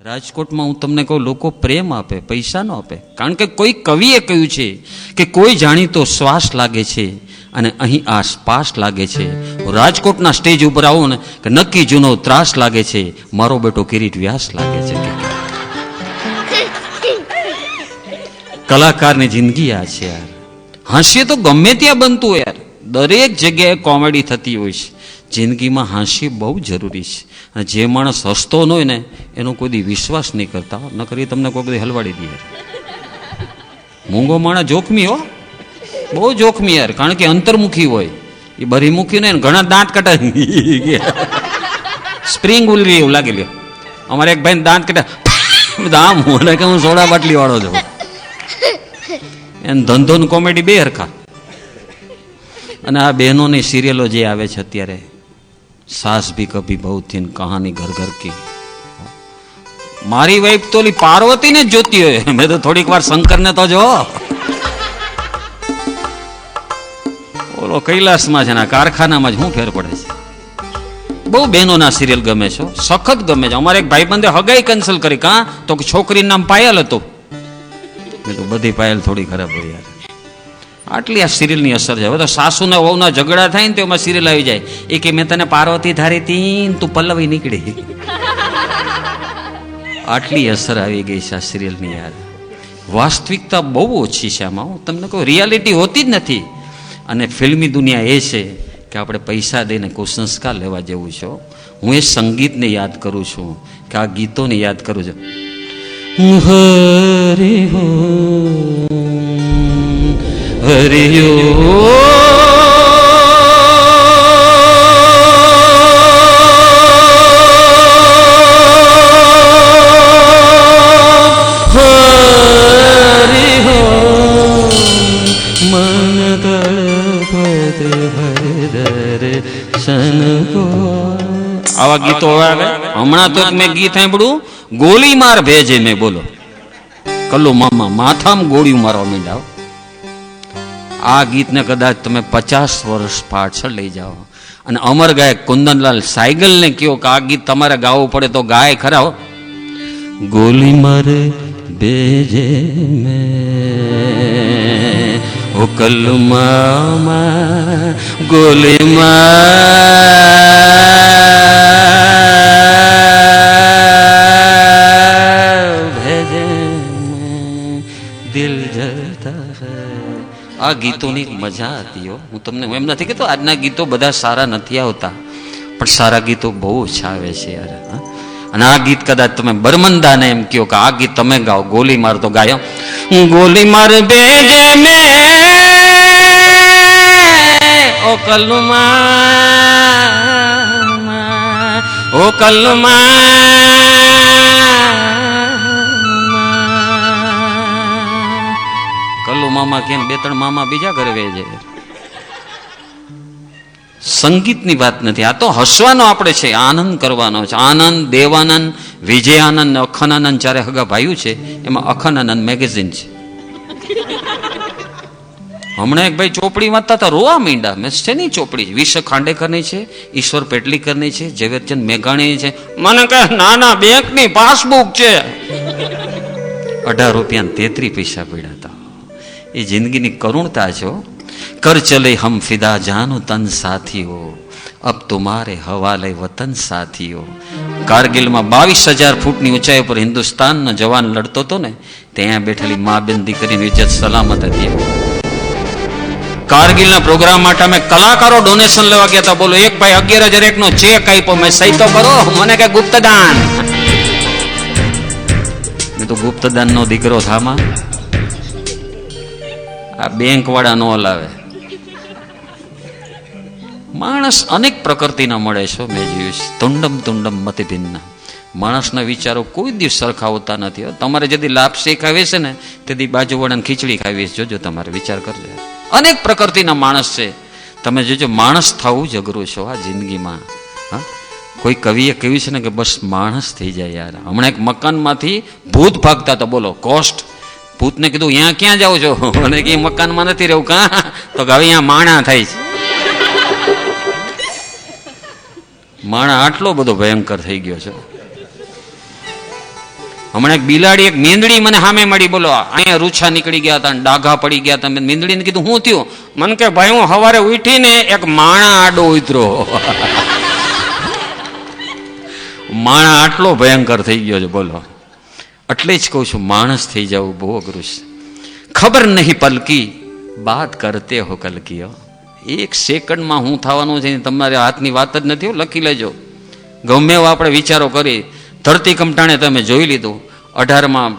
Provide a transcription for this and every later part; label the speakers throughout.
Speaker 1: રાજકોટમાં હું તમને કહું, લોકો પ્રેમ આપે, પૈસા નો આપે. કારણ કે કોઈ કવિએ કહ્યું છે કે કોઈ જાણીતો શ્વાસ લાગે છે અને અહીં આસપાસ લાગે છે. રાજકોટના સ્ટેજ ઉપર આવું ને કે નક્કી જૂનો ત્રાસ લાગે છે, મારો બેટો કિરીટ વ્યાસ લાગે છે. કલાકારની જિંદગી આ છે યાર. હાસ્ય તો ગમે ત્યાં બનતું હોય યાર, દરેક જગ્યાએ કોમેડી થતી હોય છે. જિંદગીમાં હાસ્ય બહુ જરૂરી છે. અને જે માણસ હસતો ન હોય ને એનો કોઈ દી વિશ્વાસ નહીં કરતા, ન કરી તમને કોઈ બધી હલવાડી દે. મૂંગો માણસ જોખમી હો, બહુ જોખમી યાર. કારણ કે અંતર્મુખી હોય, એ બરીમુખી ને ઘણા દાંત કટા સ્પ્રિંગ ઉલરી એવું લાગી લ્યો. અમારે એક ભાઈ દાંત કટા આમ મને કે હું સોડા બાટલી વાળો છું. એને ધંધો ને કોમેડી બે હરખા. અને આ બહેનોની સિરિયલો જે આવે છે અત્યારે, સાસ ભી કભી બહુ થी કહાની ઘર ઘર કી. મારી વાઈફ તો ઓલી પાર્વતી ને જ જોતી હોય. મેં તો થોડીક વાર શંકર ને તો જો ઓલો કૈલાસમાં છે ને કારખાનામાં જ શું ફેર પડે છે. બહુ બહેનોના સિરિયલ ગમે છે, સખત ગમે છે. અમારે એક ભાઈબંધે હગાઈ કેન્સલ કરી. કાં તો છોકરીનું નામ પાયલ હતું. મેં તો બધી પાયલ થોડી ખરાબ હોય યાર. આટલી આ સિરિયલની અસર છે. હવે તો સાસુ ને વહુના ઝઘડા થાય ને તો એમાં સિરિયલ આવી જાય. એ કે મેં તને પાર્વતી ધારી તી, તું પલ્લવી નીકળી. આટલી અસર આવી ગઈ છે આ સિરિયલની યાર. વાસ્તવિકતા બહુ ઓછી છે આમાં. હું તમને કહું, રિયાલિટી હોતી જ નથી. અને ફિલ્મી દુનિયા એ છે કે આપણે પૈસા દઈને કુસંસ્કાર લેવા જેવું છે. હું એ સંગીતને યાદ કરું છું, કે આ ગીતોને યાદ કરું છું. હરિ હો હરિયો આવા ગીતો આવે. હમણાં તો મેં ગીત સાંભળ્યું, ગોલી માર ભેજે મેં. બોલો, કલ્લુ મામા માથામાં ગોળીઓ મારવા માંડ્યા. આ ગીતને કદાચ તમે 50 વર્ષ પાછળ લઈ જાઓ અને અમર ગાયક કુંદનલાલ સાયગલ ને કહો કે આ ગીત તમારે ગાવું પડે તો ગાય ખરા. ગોલી મારે ભેજે મેં ઓ કલ્લુ મામા, ગોલી દિલ જલતા હૈ. આ ગીતોની મજા હતી. હું તમને એમ નથી કહેતો આજના ગીતો બધા સારા નથી આવતા, પણ સારા ગીતો બહુ ઓછા આવે છે યાર. અને આ ગીત કદાચ તમે બરમંદાને એમ કહો કે આ ગીત તમે ગાઓ, ગોલી માર તો ગાયો. ગોલી માર બેજે મે ઓ કલ્લુમા, ઓ કલ્લુ મામા કેમ 2-3 મામા બીજા ઘરે વે છે. સંગીતની વાત નથી, આ તો હસવાનો આપણે છે, આનંદ કરવાનો છે. આનંદ, દેવાનંદ, વિજયાનંદ, અખનાનંદ ચારે હગા ભાઈઓ છે. એમાં અખનાનંદ મેગેઝિન છે. હમણાં એક ભાઈ ચોપડી વાંચતા હતા, રોવા માંડ્યા. મેં શેની ચોપડી? વિશ્વ ખાંડેકરની છે, ઈશ્વર પેટલીકરની છે, ઝવેરચંદ મેઘાણીની છે. મને કહે નાના બેંકની પાસબુક છે. 18 રૂપિયા 33 પૈસા પડ્યા હતા. એ જિંદગીની કરુણતા છે. કર ચલે હમ ફિદા જાનો તન સાથીઓ, અબ તુમારે હવાલે વતન સાથીઓ. કારગિલમાં 22,000 ફૂટની ઊંચાઈ પર હિન્દુસ્તાનનો જવાન લડતો હતો ને, ત્યાં બેઠેલી મા બેન દીકરીની ઇજ્જત સલામત હતી. કારગિલના પ્રોગ્રામ માટે અમે કલાકારો ડોનેશન લેવા ગયા હતા. બોલો, એક ભાઈ 11,001 નો ચેક આપ્યો. મેં સહી તો કરો. મને કે ગુપ્તદાન. મેં તો ગુપ્તદાન નો દીકરો થામા. આ બેંક વાળા નો લાવે. માણસ અનેક પ્રકૃતિના મળે છે. મેં જોયું છે. તુંડમ તુંડમ મતિ ભિન્ન. માણસના વિચારો કોઈ દિવસ સરખા હોતા નથી. તમારે જેથી લાપસી ખાવી છે ને તેથી બાજુવાળાને ખીચડી ખાવી છે. જોજો, તમારે વિચાર કરજો. અનેક પ્રકૃતિના માણસ છે. તમે જોજો, માણસ થવું જ અઘરું છે આ જિંદગીમાં. હા, કોઈ કવિએ કહ્યું છે ને કે બસ માણસ થઈ જાય યાર. હમણાં એક મકાનમાંથી ભૂત ભાગતા હતા. બોલો, કોસ્ટ. ભૂતને કીધું અહીંયા ક્યાં જાવ છો? અને કે મકાનમાં નથી રહેવું. કાં તો કે હવે અહીંયા માણા થાય છે. માણા આટલો બધો ભયંકર થઈ ગયો છે. હમણાં એક બિલાડી, એક મીંદડી મને સામે મળી, બોલો અહીંયા રૂછા નીકળી ગયા હતા, ડાઘા પડી ગયા હતા. મેં મીંદડીને કીધું શું થયું? મને કે ભાઈ હું સવારે ઉઠીને એક માણા આડો ઉતરો. માણા આટલો ભયંકર થઈ ગયો છે, બોલો. એટલે જ કહું છું, માણસ થઈ જવું બહુ અઘરું છે. ખબર નહીં પલકી બાત કરતે હો કલકી. એક સેકન્ડમાં હું થવાનું છે તમારે હાથની વાત જ નથી. લખી લેજો. ગમે એવા આપણે વિચારો કરી. ધરતી કંપટાણે તમે જોઈ લીધું. 18માં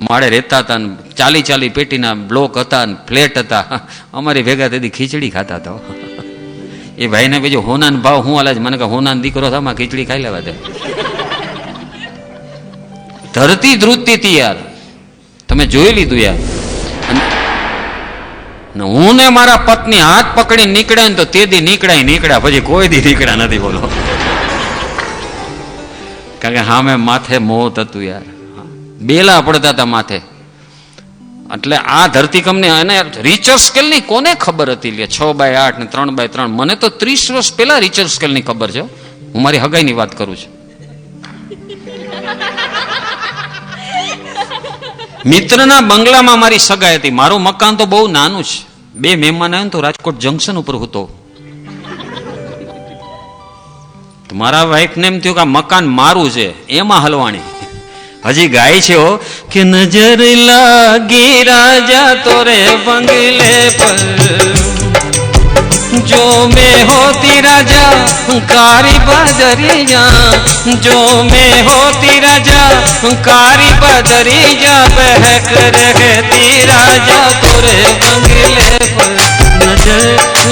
Speaker 1: માળે રહેતા હતા, 40 પેટીના બ્લોક હતા, ફ્લેટ હતા. અમારી ભેગા તેથી ખીચડી ખાતા હતા. એ ભાઈને બીજો હોનાનો ભાવ હું હાલે, મને કે હોનાનો દીકરો થામાં ખીચડી ખાઈ લેવા દે. ધરતી ધ્રુજતી હતી યાર, તમે જોઈ લીધું યાર. હું ને મારા પત્ની હાથ પકડી નીકળ્યા ને તો તે દી નીકળ્યા, પછી કોઈ દી નીકળ્યા નથી, બોલો. કારણ કે હા, મેં માથે મોત હતું યાર, બેલા પડતા હતા માથે. એટલે આ ધરતીકંપની અને રિચર સ્કેલની કોને ખબર હતી? લે 6x8 ને 3x3. મને તો 30 વર્ષ પહેલા રિચર સ્કેલની ખબર છે. હું મારી હગાઈની વાત કરું છું. મિત્રના બંગલામાં મારી સગાઈ હતી. મારું મકાન તો બહુ નાનું છે. 2 મહેમાન આવ્યા તો રાજકોટ જંકશન ઉપર હતો. મારા વાઈફને એમ થયું કે આ મકાન મારું છે, એમાં હલવાણી. હજી ગાય છે કે નજર લાગી રાજા તોરે બંગલે પર, જો મેં હોતી રાજા કારી બદરિયા, જો મેં હોતી રાજા કારી બદરિયા, બહેક રહેતી રાજા તોરે બંગલે પર, નજર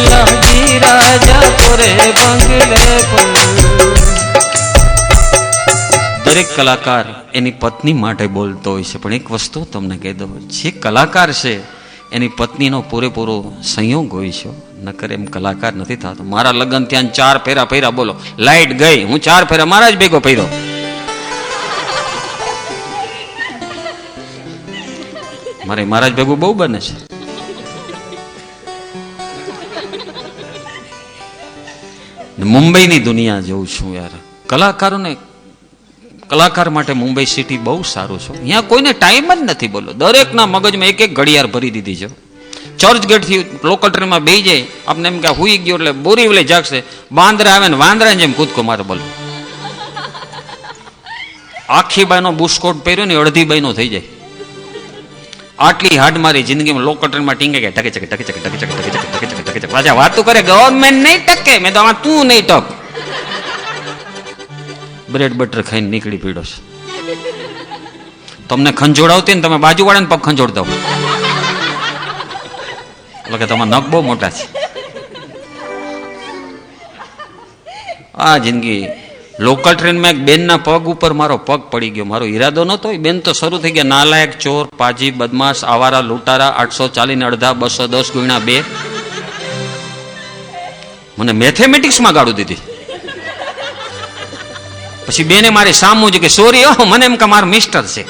Speaker 1: લાગી રાજા તોરે બંગલે પર. દરેક કલાકાર એની પત્ની માટે બોલતો હોય છે, પણ એક વસ્તુ તમને કહી દઉં, જે કલાકાર છે એની પત્નીનો પૂરેપૂરો સંયોગ હોય છે, નકર એમ કલાકાર નથી થતો. મારા લગ્ન ત્યાં 4 ફેરા ફર્યા, બોલો. લાઈટ ગઈ, હું 4 ફેરા મારા જ ભેગો ફર્યો. મારે મારા જ ભેગું બહુ બને છે. મુંબઈની દુનિયા જોઉં છું યાર. કલાકાર માટે મુંબઈ સિટી બહુ સારું છે. અહીંયા કોઈને ટાઈમ જ નથી, બોલો. દરેકના મગજમાં એક ઘડિયાળ ભરી દીધી છે. ચર્ચ ગેટથી લોકલ ટ્રેનમાં બેસી જાય, આપણે એમ કે હુઈ ગયો એટલે બોરીવલી જાગશે. વાંદરા આવે ને વાંદરા જેમ કૂદકો મારે, બોલો. આખી બાઈનો બુસ્કોટ પહેર્યો ને અડધી બાઈનો થઈ જાય. આટલી હાડ મારી જિંદગીમાં લોકલ ટ્રેનમાં ટીંગે ગયા, ટકે ચકે ટકે ચકે ટકે ચકે ટકે ચકે ટકે ચકે ટકે ચકે. પાછા વાતું કરે ગવર્મેન્ટ નહીં ટકે. મેં તો આમાં તું નહીં ટક. બ્રેડ બટર ખાઈને નીકળી પીડો છે. તમને ખંજોડાવતી ને તમે બાજુવાળાને પગ ખંજોડતા હો, એટલે કે તમારા નખ બહુ મોટા છે. આ જિંદગી. લોકલ ટ્રેનમાં એક બેનના પગ ઉપર મારો પગ પડી ગયો. મારો ઈરાદો નતો. બેન તો શરૂ થઈ ગયા, નાલાયક, ચોર, પાજી, બદમાશ, આવારા, લૂંટારા, 840 ને અડધા, 210 × 2. મને મેથેમેટિક્સમાં ગાળું દીધી. પછી બેને મારી સામું છે કે સોરી, મને એમ કે મારો મિસ્ટર છે.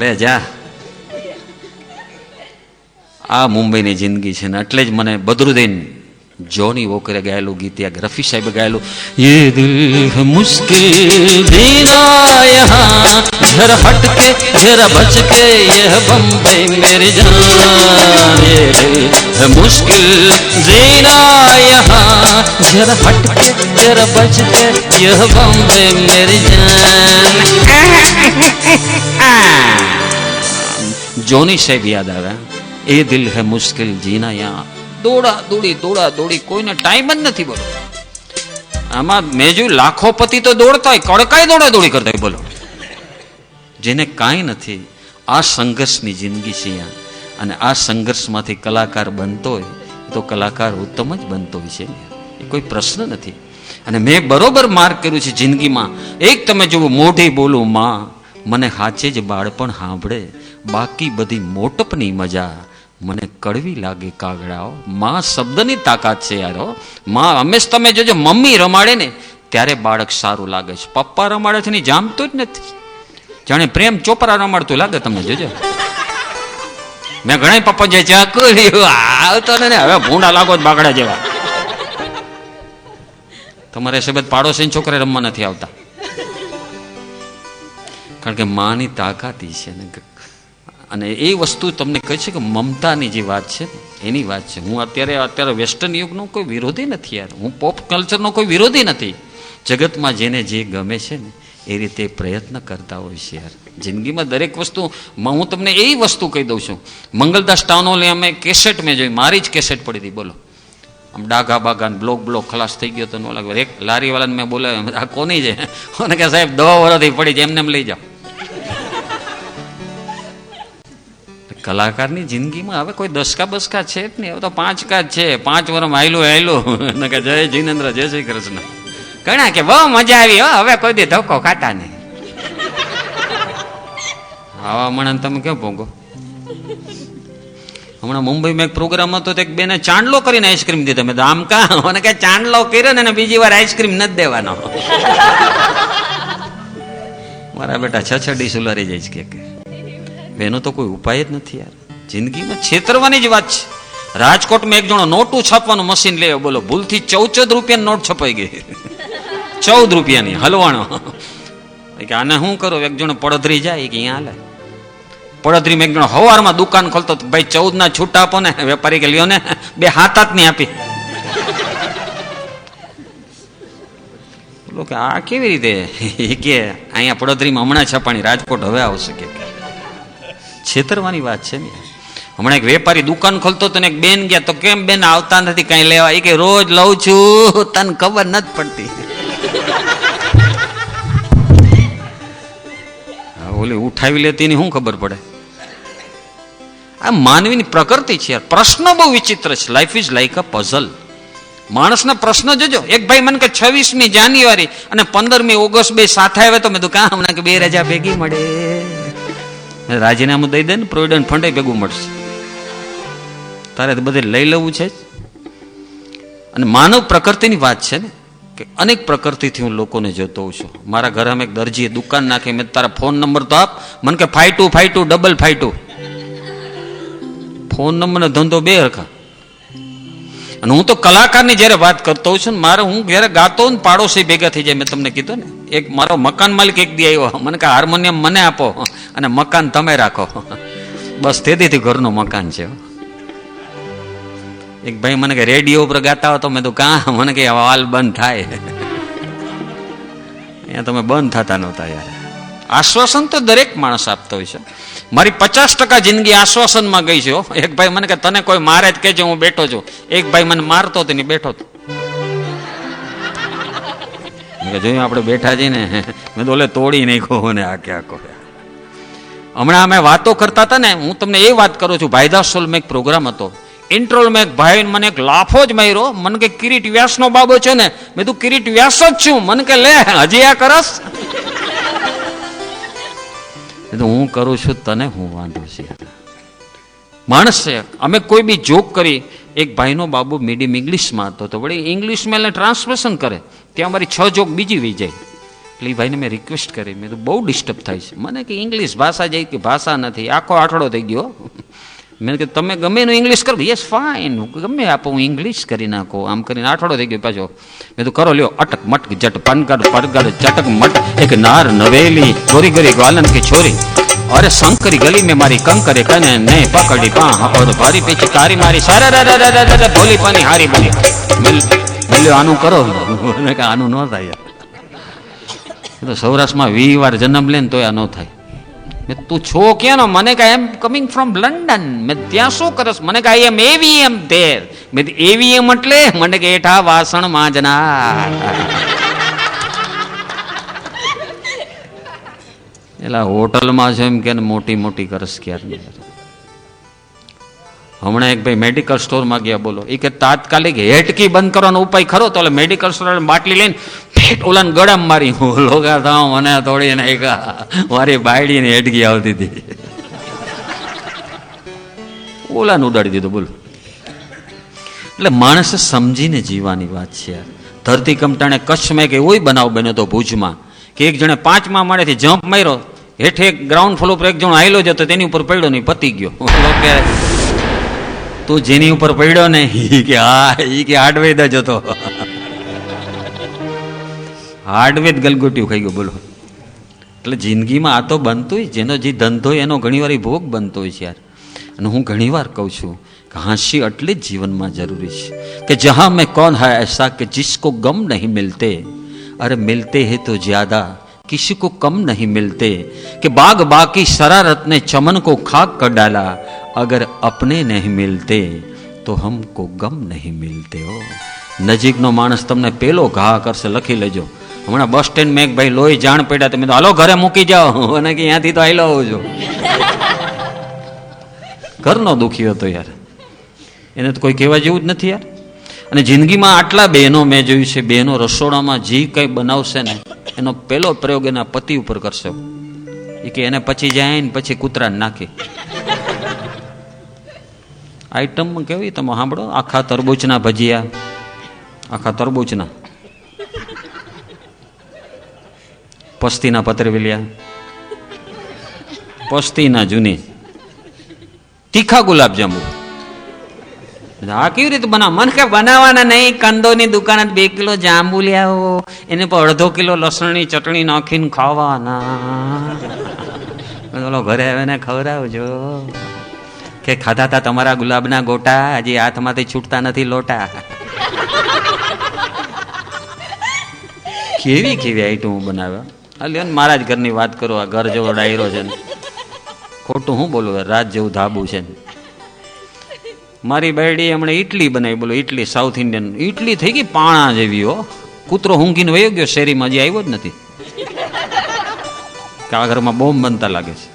Speaker 1: લે જા. આ મુંબઈની જિંદગી છે ને એટલે જ મને બદરુદ્દીન જોની વોકરે ગાયેલું ગીત યાદ, રફી સાહેબે ગાયેલું, યે દિલ હૈ મુશ્કિલ જીના યહાં જરા હટકે જરા બચકે યહ બંબે મેરી જાન, યે દિલ હૈ મુશ્કિલ જીના યહાં જરા હટકે જરા બચકે યહ બંબે મેરી જાન. જોની સાહેબ યાદ આવ્યા. એ દિલ હૈ મુશ્કિલ જીના યહાં. દોડા દોડી કોઈને ટાઈમ જ નથી, બોલો. આમાં મેં જોયું લાખોપતિ તો દોડતા હોય, કડકાઈ દોડી કરતા હોય, બોલો. જેને કાંઈ નથી. આ સંઘર્ષની જિંદગી છે અહીંયા, અને આ સંઘર્ષમાંથી કલાકાર બનતો હોય તો કલાકાર ઉત્તમ જ બનતો હોય છે, એ કોઈ પ્રશ્ન નથી. અને મેં બરોબર માર્ક કર્યું છે જિંદગીમાં. એક તમે જુઓ, મોઢી બોલું માં મને હાચે જ બાળપણ સાંભળે, બાકી બધી મોટપની મજા મને કડવી લાગે કાગડાઓ. માં શબ્દની તાકાત છે યાર. માં હંમેશ તમે જોજો, મમ્મી રમાડે ને ત્યારે બાળક સારું લાગે છે. પપ્પા રમાડે છે ને જામતું જ નથી. જાણે પ્રેમ ચોપરા રમાડતું લાગે તમને, જોજો. મેં ઘણા પપ્પા જે આવતો ને હવે ભૂંડા લાગો બાગડા જેવા. તમારે સબત પાડોશી છોકરા રમવા નથી આવતા. કારણ કે માની તાકાત ઈ છે ને. અને એ વસ્તુ તમને કહે છે કે મમતાની જે વાત છે એની વાત છે. હું અત્યારે વેસ્ટર્ન યુગનો કોઈ વિરોધી નથી યાર, હું પોપ કલ્ચરનો કોઈ વિરોધી નથી. જગતમાં જેને જે ગમે છે ને એ રીતે પ્રયત્ન કરતા હોય છે યાર. જિંદગીમાં દરેક વસ્તુમાં હું તમને એ વસ્તુ કહી દઉં છું. મંગલદાસ ટાઉનોલે અમે કેસેટ મેં જોઈ, મારી જ કેસેટ પડી હતી. બોલો, આમ ડાઘા બાગા બ્લોક ખલાસ થઈ ગયો તો ન લાગે. એક લારીવાળાને મેં બોલાવ્યો, આ કોની છે? અને કે સાહેબ 10 વર્ષથી પડી છે, એમને એમ લઈ જાઓ. કલાકારની જિંદગીમાં હવે કોઈ દસકા બસકા છે જ નહીં, હવે તો 5 કા જ છે. 5 વર્ષ આયલું કે જય જીનેન્દ્ર, જય શ્રી કૃષ્ણ. ઘણા કે બહુ મજા આવી હો, હવે કોઈ દી ધક્કો ખાતા નહીં. આવા મણા તમે કેમ ભોગો? હમણાં મુંબઈમાં એક પ્રોગ્રામ હતો, એક બેને ચાંદલો કરીને આઈસ્ક્રીમ દીધો. મેં આમ કા? મને કે ચાંદલો કર્યો ને બીજી વાર આઈસ્ક્રીમ નથી દેવાનો. મારા બેટા 6 ડીશ ઉલારી જાય છે કે એનો તો કોઈ ઉપાય જ નથી યાર. જિંદગીમાં છેતરવાની જ વાત છે. રાજકોટમાં એક જણો નોટું છાપવાનું મશીન લેવો, બોલો, ભૂલથી 14 રૂપિયાની નોટ છપાઈ ગઈ. 14 રૂપિયાની હલવાણો. કે આને શું કરો? એક જણો પડધરી જાય કે અહીંયા હાલે. પડધરીમાં એક જણો હવારમાં દુકાન ખોલતો, ભાઈ 14 ના છૂટા આપો ને. વેપારી કે લ્યો ને, 2 હાથ ની આપી. બોલો કે આ કેવી રીતે? કે અહીંયા પડધરીમાં હમણાં છપાણી, રાજકોટ હવે આવશે. કે છેતરવાની વાત છે ને. હમણાં એક વેપારી દુકાન ખોલતો તો ને એક બેન ગયા, તો કેમ બેન આવતા નથી કઈ લેવા? એ કે રોજ લઉં છું, તને ખબર નથી પડતી. ઓલી ઉઠાવી લેતી ની શું ખબર પડે? આ માનવીની પ્રકૃતિ છે યાર. પ્રશ્નો બહુ વિચિત્ર છે. Life is like a puzzle. માણસના પ્રશ્ન જોજો. એક ભાઈ મને કે 26મી જાન્યુઆરી અને 15મી ઓગસ્ટ 2 સાથે આવે તો મેં તો કાં હમણાં કે 2 રજા ભેગી મળે. રાજીનામું દઈ દે ને, પ્રોવિડન્ટ ફંડ ભેગું મળશે. તારે બધે લઈ લેવું છે. અને માનવ પ્રકૃતિની વાત છે ને, કે અનેક પ્રકૃતિથી હું લોકોને જોતો હોઉં છું. મારા ઘરમાં એક દરજીએ દુકાન નાખી. મેં તારા ફોન નંબર તો આપ. મને કે 5252 ફોન નંબર નો ધંધો 2 હરખા. અને હું તો કલાકારની જયારે વાત કરતો હોઉં છું ને, મારે હું જયારે ગાતો ને પાડોશી ભેગા થઈ જાય. મેં તમને કીધું ને, એક મારો મકાન માલિક એક દી આવ્યો, મને કે હાર્મોનિયમ મને આપો અને મકાન તમે રાખો. બસ તેથી ઘરનું મકાન છે. એક ભાઈ મને કે રેડિયો ઉપર ગાતા હો તો મેં તો કાં? મને કે વાલ બંધ થાય. અહીંયા તમે બંધ થતા નહોતા યાર. આશ્વાસન તો દરેક માણસ આપતો હોય છે. મારી 50% જિંદગી આશ્વાસનમાં ગઈ છે. એક ભાઈ મને કે તને કોઈ મારે જ કહેજો, હું બેઠો છું. એક ભાઈ મને મારતો હતો ને બેઠો હતો. જોયું આપણે બેઠા છીએ ને, મેં તો ઓલે તોડી નાખ્યો ને આખે આખો. હમણાં અમે વાતો કરતા હતા ને, હું તમને એ વાત કરું છું. ભાઈદાસ સોલમાં એક પ્રોગ્રામ હતો. ઇન્ટ્રોલમાં એક ભાઈ મને એક લાફો જ માર્યો. મને કે કિરીટ વ્યાસ નો બાબો છે ને? મેં તું કિરીટ વ્યાસ જ છું. મને કે લે હજી આ કરસ? હું કરું છું, તને હું વાંધો છે? માણસ છે. અમે કોઈ બી જોક કરી. એક ભાઈનો બાબુ મીડિયમ ઇંગ્લિશમાં હતો, તો વળી ઇંગ્લિશમાં એટલે ટ્રાન્સલેશન કરે, ત્યાં અમારી 6 જોક બીજી વી જાય. એટલે એ ભાઈને મેં રિક્વેસ્ટ કરી. મેં તો બહુ ડિસ્ટર્બ થાય છે. મને કે ઇંગ્લિશ ભાષા જાય કે ભાષા નથી, આખો આઠડો થઈ ગયો. મેં કે તમે ગમે એનું ઇંગ્લિશ કરો. યસ ફાઇન, ગમે આપો, હું ઇંગ્લિશ કરી નાખો. આમ કરીને આઠડો થઈ ગયો પાછો. મેં તો કરો લ્યો. અટક મટક જટ પનકર પરગર ચટક મટ એક નાર નવેલી ગોરી ગોરી ગ્વાલન की छोरी अरे शंकरी गली में मारी कंकरे कने ने पकड़ी पा और भारी पिचकारी मारी सारा भोली पानी हारी बनी मिल्यो आनु करो ने કે આનું ન થાય. તો સૌરાષ્ટ્રમાં 20 વાર જન્મ લે ને તોય આ ન થાય. મેં તું છો ક્યાંનો? મને કે આઈ એમ કમિંગ ફ્રોમ લંડન. મેં ત્યાં શું કરસ? મને કે આઈ એમ એવીએમ ધેર. મેં એવીએમ એટલે? મને કે એઠા વાસણ માંજનાર. એલા હોટલમાં છે એમ કે મોટી મોટી કરસ ક્યારે. હમણાં એક ભાઈ મેડિકલ સ્ટોરમાં ગયા. બોલો, એ કે તાત્કાલિક હેટકી બંધ કરવાનો ઉપાય ખરો? તો મેડિકલ સ્ટોર બાટલી લઈને ફેટ ઓલાને ગળામાં મારી. લોગા થાવ મને થોડી નાખ્યા. મારી બાયડીને હેટકી આવતી હતી, ઓલાને ઉડાડી દીધો. બોલો, એટલે માણસે સમજીને જીવવાની વાત છે યાર. ધરતી કંપટાણે કચ્છમાં એક એવો બનાવ બન્યો હતો ભુજમાં, કે એક જણે 5મા માળેથી જમ્પ માર્યો. હેઠે ગ્રાઉન્ડ ફ્લોર પર એક જણો આયલો જતો, તેની ઉપર પડ્યો નહીં, પતી ગયો. તું જેની ઉપર પડ્યો ને કે હા, ઈ કે હાર્ડવેદ જ હતો. હાર્ડવેદ ગલગોટિયું ખાઈ ગયો. બોલો, એટલે જિંદગીમાં આ તો બનતું હોય, જેનો જે ધંધો હોય એનો ઘણી વાર ભોગ બનતો હોય છે યાર. અને હું ઘણી વાર કહું છું કે હાંસી એટલી જ જીવનમાં જરૂરી છે કે જહાં મેં કોણ હૈ એસા કે જિસકો ગમ નહીં મિલતે, અરે મિલતે હૈ તો જ્યાદા किसी को कम नहीं मिलते, कि बाग बाकी शरारत ने चमन को खाक कर डाला, अगर अपने नहीं मिलते तो हमको गम नहीं मिलते. हो નજીકનો માણસ તમને પેલો ઘા કરશે, લખી લેજો. હમણાં બસ સ્ટેન્ડ મેં એક ભાઈ લોહી જાણ પડ્યા, તમે તો હાલો ઘરે મૂકી જાઓ, અને કે ત્યાંથી તો હાલો આવજો. ઘરનો દુખી હતો યાર, એને તો કોઈ કહેવા જેવું જ નથી યાર. અને જિંદગીમાં આટલા બહેનો મેં જોયું છે, બહેનો રસોડામાં જે કંઈ બનાવશે ને એનો પહેલો પ્રયોગ એના પતિ ઉપર કરશે. એ કે એને પછી જાય ને પછી કૂતરાને નાખી. આઈટમ કેવી તમે સાંભળો, આખા તરબૂચના ભજીયા, આખા તરબૂચના, પસ્તીના પતરવેલિયા, પસ્તીના જૂની, તીખા ગુલાબજાંબુ. આ કેવી રીતે બનાવ? મને કે બનાવવાના નહીં, કંદોની દુકાન 2 કિલો જાંબુ લ્યાવો, એને પર અડધો કિલો લસણની ચટણી નાખીને ખાવાના. બોલો ઘરે આવીને ખવડાવજો કે ખાધા તા તમારા ગુલાબના ગોટા, હજી હાથમાંથી છૂટતા નથી લોટા. કેવી કેવી આઈટમ બનાવ્યા. હા લ્યો ને, મારા જ ઘરની વાત કરો. આ ઘર જેવો ડાયરો છે ને, ખોટું હું બોલું, રાત જેવું ધાબુ છે ને. મારી બાયડી હમણાં ઇડલી બનાવી, બોલો ઇડલી સાઉથ ઇન્ડિયન ઇડલી થઈ ગઈ પાણા જેવી. હો કૂતરો હુંકીને વયો ગયો શેરીમાં, હજી આવ્યો જ નથી. કે આ ઘરમાં બોમ્બ બનતા લાગે છે,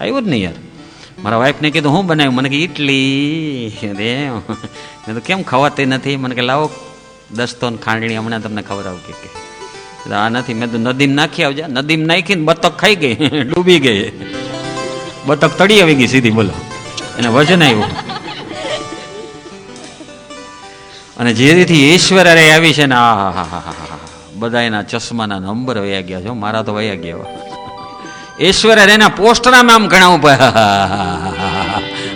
Speaker 1: આવ્યો જ નહીં યાર. મારા વાઈફને કીધું હું બનાવ્યું, મને કે ઇડલી. મેં તો કેમ ખવાતી નથી? મને કે લાવો દસ્તો ખાંડણી હમણાં તમને ખવડાવું. કે આ નથી. મેં તો નદીમ નાખી આવજા. નદીમ નાખીને બતક ખાઈ ગઈ, ડૂબી ગઈ. બતક તળી આવી ગઈ સીધી, બોલો એને વજન આવ્યું. અને જે રીતે ઈશ્વરે આવી છે ને, આ બધા એના ચશ્માના નંબર વયા ગયા છે, મારા તો વયા ગયા. ઈશ્વરે એના પોસ્ટરમાં આમ ઘણા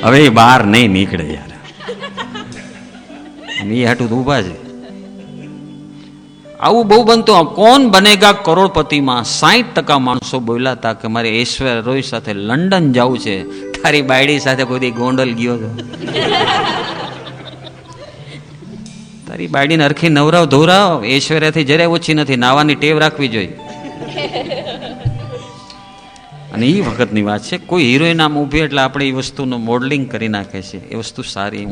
Speaker 1: હવે એ બહાર નહીં નીકળે યાર. એ હાટું તો ઉભા છે. આવું બહુ બનતું. કોણ બનેગા કરોડપતિમાં 60% માણસો બોલ્યા હતા કે મારે ઐશ્વર્યા રોય સાથે લંડન જવું છે. તારી બાયડી સાથે કોઈ ગોંડલ ગયો છો? તારી બાયડીને હરખી નવરાવ ધોરાવ. ઐશ્વર્યાથી જરાય ઓછી નથી, નાવાની ટેવ રાખવી જોઈએ. અને એ વખતની વાત છે, કોઈ હિરોઈન આમ ઊભી એટલે આપણે એ વસ્તુનું મોડલિંગ કરી નાખે છે. એ વસ્તુ સારી.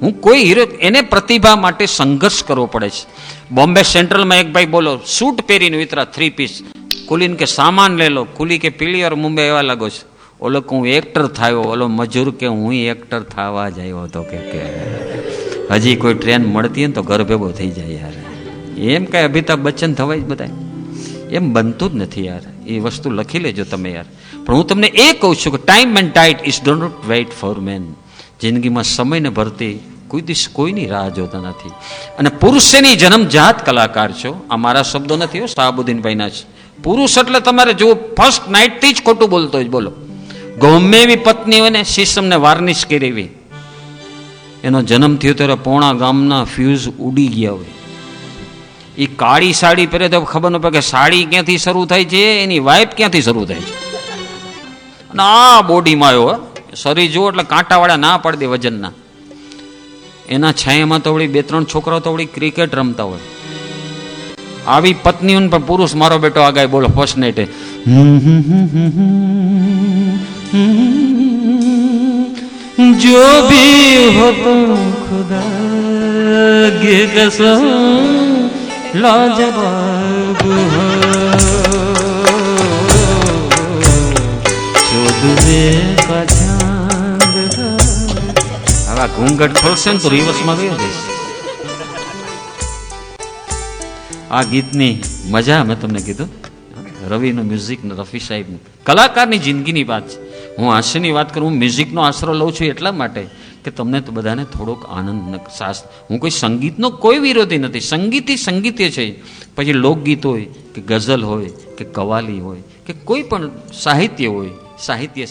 Speaker 1: હું કોઈ હીરો, એને પ્રતિભા માટે સંઘર્ષ કરવો પડે છે. બોમ્બે સેન્ટ્રલમાં એક ભાઈ બોલો સૂટ પહેરીને ઉતરા 3 પીસ. કુલીન કે સામાન લે લો. કુલી કે પીલી ઓર મુંબઈ એવા લાગો છે. ઓલો કે હું એક્ટર થયો. ઓલો મજૂર કે હું એક્ટર થવા જ આવ્યો હતો. કે હજી કોઈ ટ્રેન મળતી હોય ને તો ઘર ભેગો થઈ જાય યાર. એમ કઈ અમિતાભ બચ્ચન થવાય જ બધા? એમ બનતું જ નથી યાર. એ વસ્તુ લખી લેજો તમે યાર. પણ હું તમને એ કહું છું કે time and tide is do not wait for man. જિંદગીમાં સમયને ભરતી કોઈ દિવસ કોઈની રાહ જોતા નથી. અને પુરુષની જન્મજાત કલાકાર છો. આ મારા શબ્દો નથી, શાહબુદ્દીનભાઈના છે. પુરુષ એટલે તમારે જો ફર્સ્ટ નાઇટથી જ ખોટું બોલતો હોય બોલો. ગમે એવી પત્ની હોય ને, સિસ્ટમને વાર્નિશ કરી, એનો જન્મ થયો ત્યારે પોણા ગામના ફ્યુઝ ઉડી ગયા હોય. એ કાળી સાડી પહેરે તો ખબર ન પડે કે સાડી ક્યાંથી શરૂ થાય છે, એની વાઇફ ક્યાંથી શરૂ થાય છે. અને આ બોડીમાં આવ્યો શરીર જુઓ એટલે કાંટાવાળા ના પાડી દે વજનના. એના છાયામાં તો વળી 2-3 છોકરાઓ તો વળી ક્રિકેટ રમતા હોય. આવી પત્નીઓને પણ પુરુષ મારો બેટો આ ગાય બોલો ફર્સ્ટ નાઇટે જો ભી હો તો ખુદા કે કસમ લાજવાબ હો જો દુએ કા ચાંદ. હવે ઘૂંઘટ ખોલશે ને તો રિવર્સમાં ગયો જઈશ. આ ગીતની મજા મેં તમને કીધું, રવિનું મ્યુઝિક ને રફી સાહેબનું. કલાકારની જિંદગીની વાત છે. હું હાસ્યની વાત કરું, હું મ્યુઝિકનો આશરો લઉં છું એટલા માટે કે તમને તો બધાને થોડોક આનંદ સાસ. હું કોઈ સંગીતનો કોઈ વિરોધી નથી. સંગીત સંગીત્ય છે. પછી લોકગીત હોય કે ગઝલ હોય કે કવાલી હોય કે કોઈ પણ સાહિત્ય હોય, સાહિત્ય